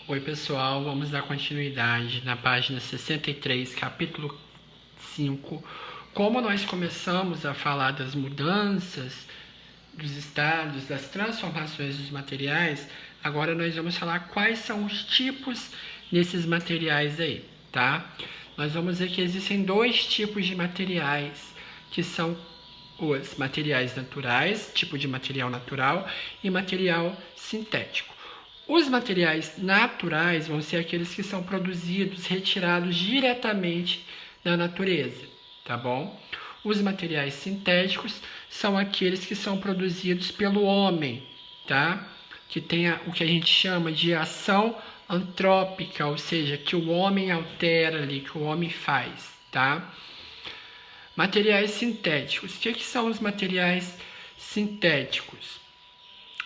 Oi pessoal, vamos dar continuidade na página 63, capítulo 5. Como nós começamos a falar das mudanças dos estados, das transformações dos materiais, agora nós vamos falar quais são os tipos desses materiais aí, tá? Nós vamos ver que existem dois tipos de materiais, que são os materiais naturais, tipo de material natural, e material sintético. Os materiais naturais vão ser aqueles que são produzidos, retirados diretamente da natureza, tá bom? Os materiais sintéticos são aqueles que são produzidos pelo homem, tá? Que tem o que a gente chama de ação antrópica, ou seja, que o homem altera ali, que o homem faz, tá? Materiais sintéticos. O que são os materiais sintéticos?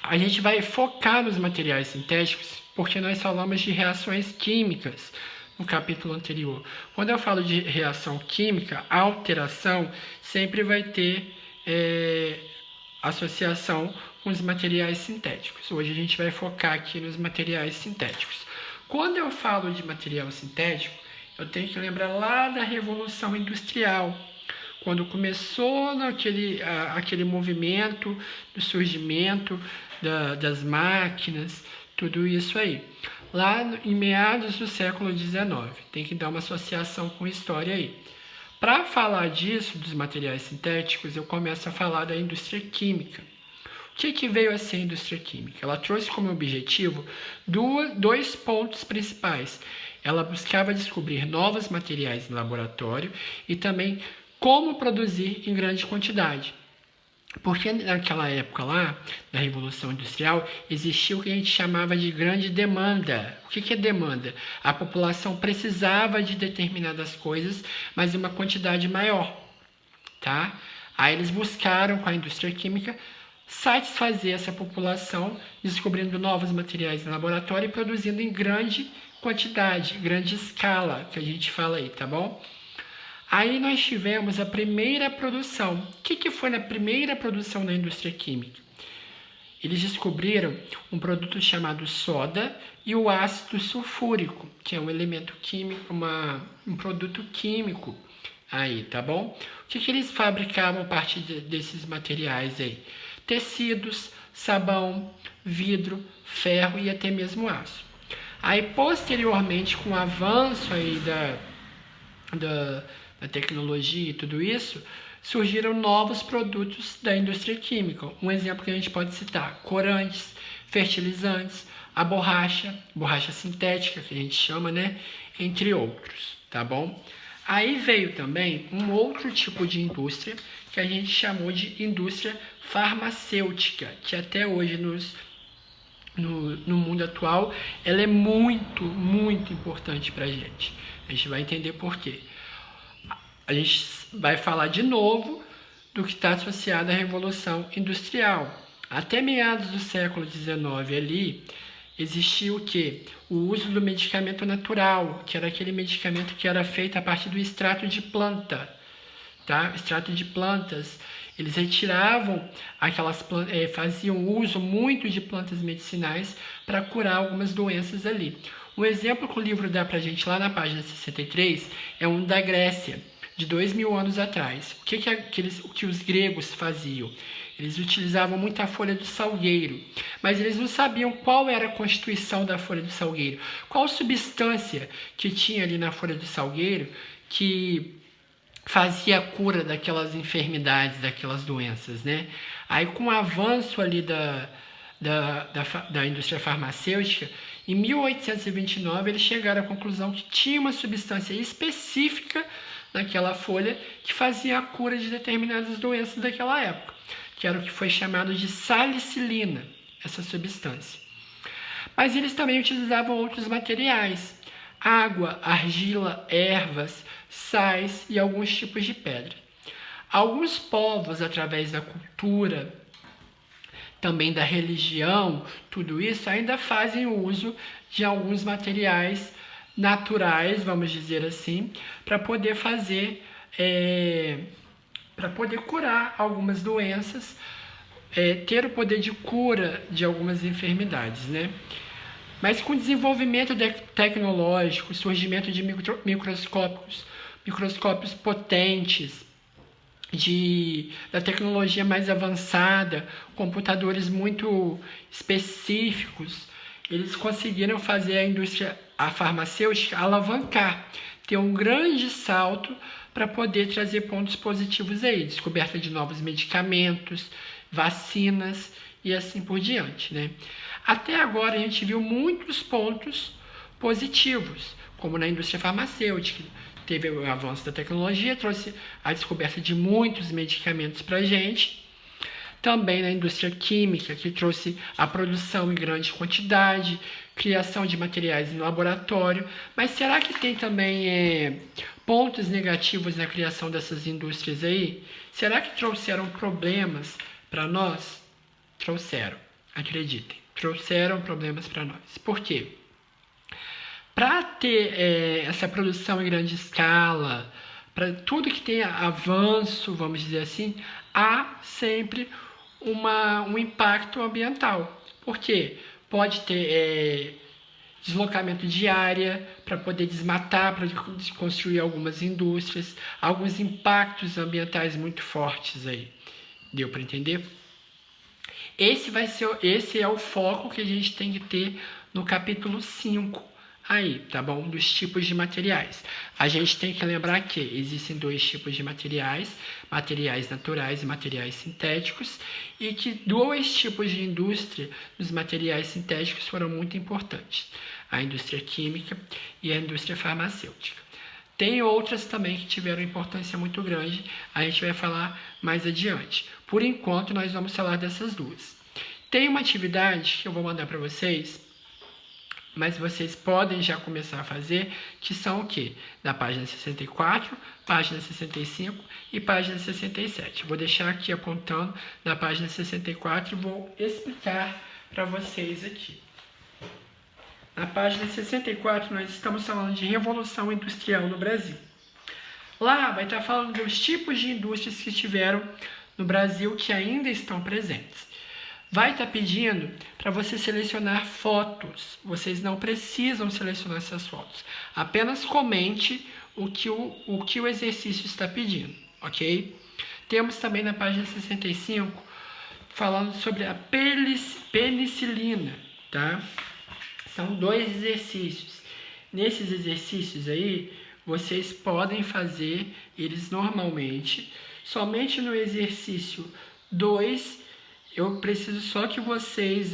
A gente vai focar nos materiais sintéticos porque nós falamos de reações químicas no capítulo anterior. Quando eu falo de reação química, a alteração sempre vai ter associação com os materiais sintéticos. Hoje a gente vai focar aqui nos materiais sintéticos. Quando eu falo de material sintético, eu tenho que lembrar lá da Revolução Industrial, quando começou aquele movimento do surgimento das máquinas, tudo isso aí. Lá em meados do século XIX. Tem que dar uma associação com história aí. Para falar disso, dos materiais sintéticos, eu começo a falar da indústria química. O que veio a ser a indústria química? Ela trouxe como objetivo dois pontos principais. Ela buscava descobrir novos materiais no laboratório e também como produzir em grande quantidade. Porque naquela época lá, na Revolução Industrial, existia o que a gente chamava de grande demanda. O que é demanda? A população precisava de determinadas coisas, mas em uma quantidade maior, tá? Aí eles buscaram com a indústria química satisfazer essa população, descobrindo novos materiais no laboratório e produzindo em grande quantidade, grande escala, que a gente fala aí, tá bom? Aí nós tivemos a primeira produção. O que foi na primeira produção da indústria química? Eles descobriram um produto chamado soda e o ácido sulfúrico, que é um elemento químico, um produto químico aí, tá bom? O que eles fabricavam a partir desses materiais aí? Tecidos, sabão, vidro, ferro e até mesmo aço. Aí, posteriormente, com o avanço aí da tecnologia e tudo isso, surgiram novos produtos da indústria química. Um exemplo que a gente pode citar: corantes, fertilizantes, a borracha sintética, que a gente chama, né? Entre outros, tá bom? Aí veio também um outro tipo de indústria que a gente chamou de indústria farmacêutica, que até hoje no mundo atual ela é muito, muito importante para a gente. A gente vai entender por quê. A gente vai falar de novo do que está associado à Revolução Industrial. Até meados do século XIX ali, existia o quê? O uso do medicamento natural, que era aquele medicamento que era feito a partir do extrato de planta. Tá? Extrato de plantas. Eles retiravam aquelas plantas, faziam uso muito de plantas medicinais para curar algumas doenças ali. Um exemplo que o livro dá para a gente lá na página 63 é um da Grécia, de 2000 anos atrás. O que os gregos faziam? Eles utilizavam muita folha do salgueiro, mas eles não sabiam qual era a constituição da folha do salgueiro, qual substância que tinha ali na folha do salgueiro que fazia a cura daquelas enfermidades, daquelas doenças, né? Aí, com o avanço ali da indústria farmacêutica, em 1829 eles chegaram à conclusão que tinha uma substância específica naquela folha que fazia a cura de determinadas doenças daquela época, que era o que foi chamado de salicilina, essa substância. Mas eles também utilizavam outros materiais: água, argila, ervas, sais e alguns tipos de pedra. Alguns povos, através da cultura, também da religião, tudo isso, ainda fazem uso de alguns materiais naturais, vamos dizer assim, para poder para poder curar algumas doenças, ter o poder de cura de algumas enfermidades, né? Mas com o desenvolvimento tecnológico, o surgimento de microscópios potentes, da tecnologia mais avançada, computadores muito específicos, eles conseguiram fazer a indústria farmacêutica alavancar, ter um grande salto para poder trazer pontos positivos aí, descoberta de novos medicamentos, vacinas e assim por diante, né? Até agora a gente viu muitos pontos positivos, como na indústria farmacêutica. Teve o avanço da tecnologia, trouxe a descoberta de muitos medicamentos para a gente. Também na indústria química, que trouxe a produção em grande quantidade, criação de materiais em laboratório. Mas será que tem também pontos negativos na criação dessas indústrias aí? Será que trouxeram problemas para nós? Trouxeram, acreditem. Trouxeram problemas para nós. Por quê? Para ter essa produção em grande escala, para tudo que tenha avanço, vamos dizer assim, há sempre um impacto ambiental. Por quê? Pode ter deslocamento de área para poder desmatar, para construir algumas indústrias, alguns impactos ambientais muito fortes aí. Deu para entender? Esse é o foco que a gente tem que ter no capítulo 5 aí, tá bom? Dos tipos de materiais. A gente tem que lembrar que existem 2 tipos de materiais, materiais naturais e materiais sintéticos, e que 2 tipos de indústria dos materiais sintéticos foram muito importantes, a indústria química e a indústria farmacêutica. Tem outras também que tiveram importância muito grande, a gente vai falar mais adiante. Por enquanto, nós vamos falar dessas 2. Tem uma atividade que eu vou mandar para vocês, mas vocês podem já começar a fazer, que são o quê? Da página 64, página 65 e página 67. Vou deixar aqui apontando na página 64 e vou explicar para vocês aqui. Na página 64, nós estamos falando de Revolução Industrial no Brasil. Lá vai estar falando dos tipos de indústrias que tiveram no Brasil que ainda estão presentes. Vai estar pedindo para você selecionar fotos. Vocês não precisam selecionar essas fotos. Apenas comente o que o exercício está pedindo, ok? Temos também na página 65 falando sobre a penicilina, tá? São 2 exercícios. Nesses exercícios aí, vocês podem fazer eles normalmente. Somente no exercício 2, eu preciso só que vocês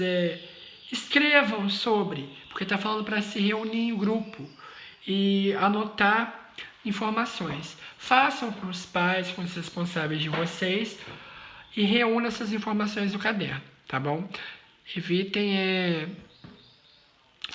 escrevam sobre, porque está falando para se reunir em grupo e anotar informações. Façam com os pais, com os responsáveis de vocês e reúnam essas informações no caderno, tá bom? Evitem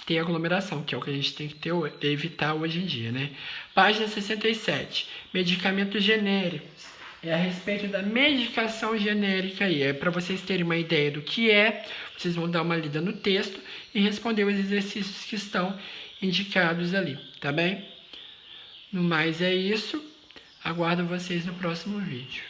ter aglomeração, que é o que a gente tem que evitar hoje em dia, né? Página 67, medicamentos genéricos. É a respeito da medicação genérica aí. É para vocês terem uma ideia do que é. Vocês vão dar uma lida no texto e responder os exercícios que estão indicados ali, tá bem? No mais é isso. Aguardo vocês no próximo vídeo.